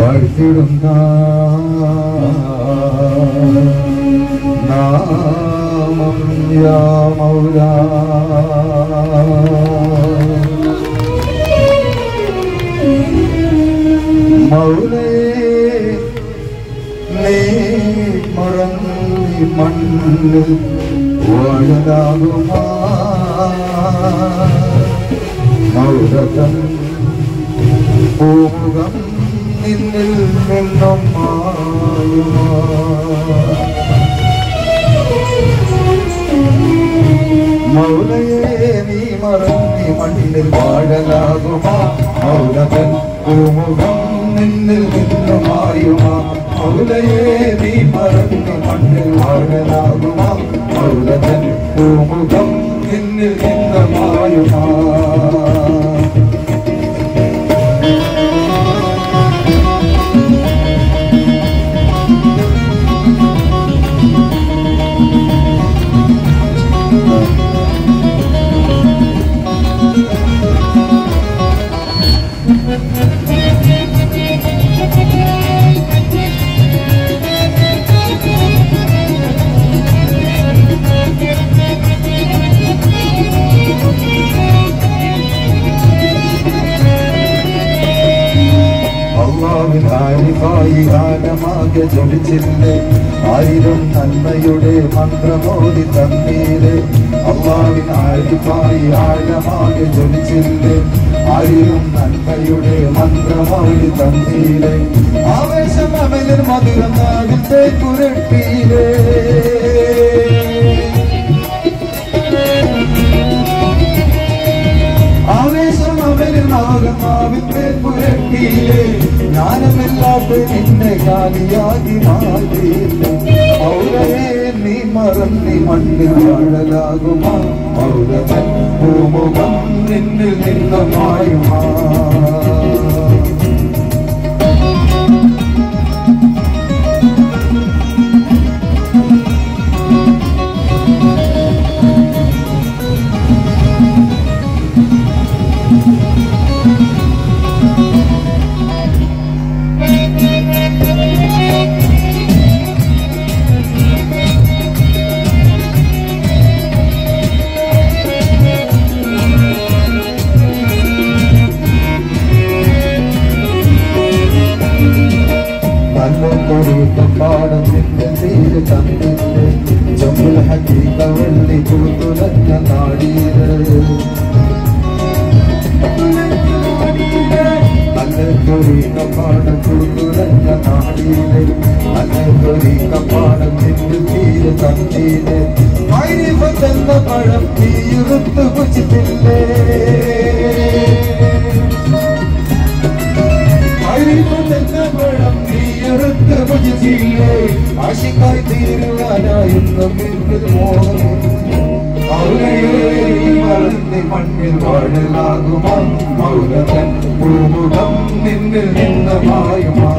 വാഴ്ത്തിടുന്ന നാമം യാ മൗലാ മൗലയെ നീ മറന്നി മണ്ണിൽ വാഴലാകുമാ മൗലതൻ പൂമുഖം നിന്നിൽ നിന്നും മായുമാ മൗലയെ നീ മറന്നി മണ്ണിൽ വാഴലാകുമാ മൗലതൻ പൂമുഖം നിന്നിൽ നിന്നും മായുമാ മൗലയെ നീ മറന്നി മണ്ണിൽ വാഴലാകുമാ മൗലതൻ പൂമുഖം നിന്നിൽ നിന്നും മായുമാ ആരിഫായി ആനമാകെ ജ്വലിച്ചില്ലേ ആയിരം നന്മയുടെ മന്ത്രമോടി തന്നീര് അള്ളാവിൻ ആരിഫായി ആനമാകെ ജ്വലിച്ചില്ലേ ആയിരം നന്മയുടെ മന്ത്രമോടി തന്നീര് ആവേശം അമലിൽ മധുരം നാവിന്റെ പുരട്ടിയിലേ ആവേശം അമലിൽ നാവിന്റെ പുരട്ടിയിലേ ജ്ഞാനമില്ലാത്ത നിന്നെ കാലിയാകി മാറ്റിയില്ലേ മൗലയെ നീ മറന്നി മണ്ണിൽ വാഴലാകുമാ മൗലതൻ പൂമുഖം നിന്നിൽ നിന്ന് മായുമാ പാടം നിന്റെ തീര് തന്നില്ലേ ജമ്മുൽ ഹഖീഖ വെള്ളി കുത്തുലഞ്ഞ നാടീര് അല്ലൊരീക പാടം കുത്തുലഞ്ഞ നാടീര് അല്ലൊരീക പാടം നിന്റെ തീര് തന്നില്ലേ മൈരിഫത്തെന്ന പഴം തീരുത്ത് കുച്ചിട്ടില്ലേ മൈരിഫത്തെന്ന പഴം തീരുത്ത് കുച്ചിട്ടില്ലേ ആശിക്കായി തീരുവാനായിരുന്നു പിന്നിൽ മോഹം മൗലയെ മറന്നി മണ്ണിൽ വാഴലാകുമാ മൗലതൻ പൂമുഖം നിന്നിൽ നിന്ന് മായുമാ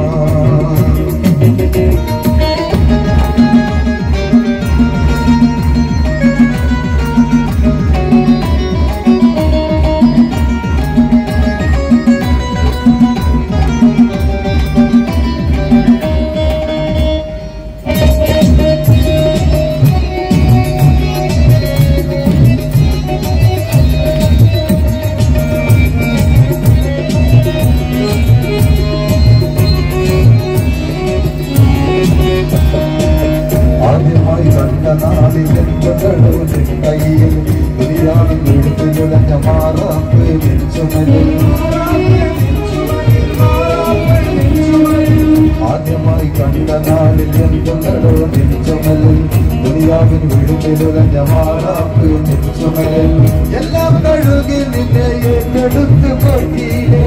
ആദ്യമായി കണ്ട നാളിൽ എന്തുണ്ടോ നിൽച്ചുമലിൽ ദുനിയാവിൻ വീട്ടിലുലഞ്ഞ മാറാപ്പ് നിൽച്ചുമലിൽ എല്ലാം കഴുകി നിന്നെ ഏറ്റെടുത്ത് പറ്റിയില്ലേ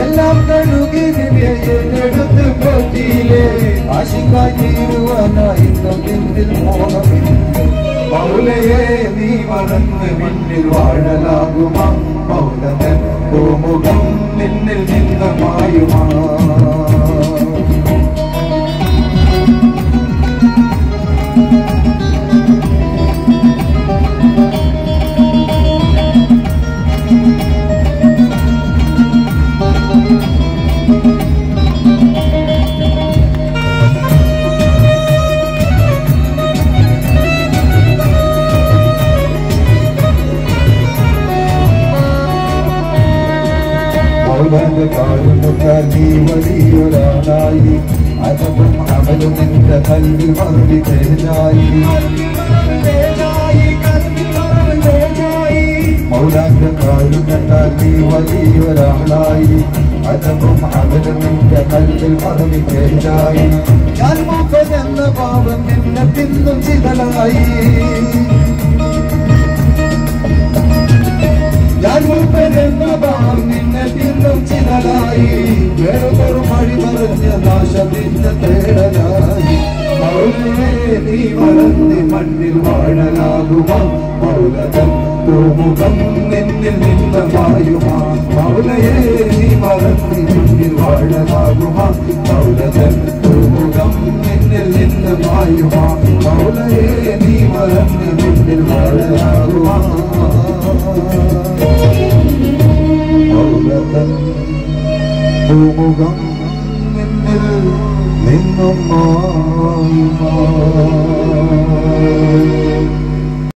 എല്ലാം കഴുകി നിന്നെ ഏറ്റെടുത്ത് പറ്റിയില്ലേ ആശിക്കായി തീരുവാനായി നിന്നിൽ മോഹമില്ല മൗലയെ നീ മറന്ന് മണ്ണിൽ വാഴലാകുമാ മൗലതൻ പൂമുഖം നിന്നിൽ നിന്ന് മായുമാ മൗലാന്റെ കാരുണ്യത്താൽ നീ വലിയൊരാളായി അജബും അമലും നിന്റെ കൽവിൽ മറുപടി തേജായി മൗലാന്റെ കാരുണ്യത്താൽ നീ വലിയൊരാളായി അജബും അമലും നിന്റെ കൽവിൽ മറുപടി തേജായി ഞാൻ മൂപ്പനെന്ന പാവം നിന്നെ പിന്നും ചിതലായി ഞാൻ മൂപ്പനെന്ന പാവം നിന്നെ പിന്നും ചിതലായി വേറൊരു മഴി മറിഞ്ഞ നാശത്തിന്റെ തേടലായി മൗലേ നീ മറന്ന് മണ്ണിൽ വാഴലാകുമാ മൗലതൻ പൂമുഖം നിന്നിൽ നിന്ന് മായുമാ മൗലയെ നീ മറന്ന് മണ്ണിൽ വാഴലാകുമാ മൗലതൻ പൂമുഖം നിന്നിൽ നിന്ന് മായുമാ മൗലയെ നീ മറന്ന് മണ്ണിൽ വാഴലാകുമാ മൗലതൻ പൂമുഖം നിന്നിൽ നിന്നും മായുമാ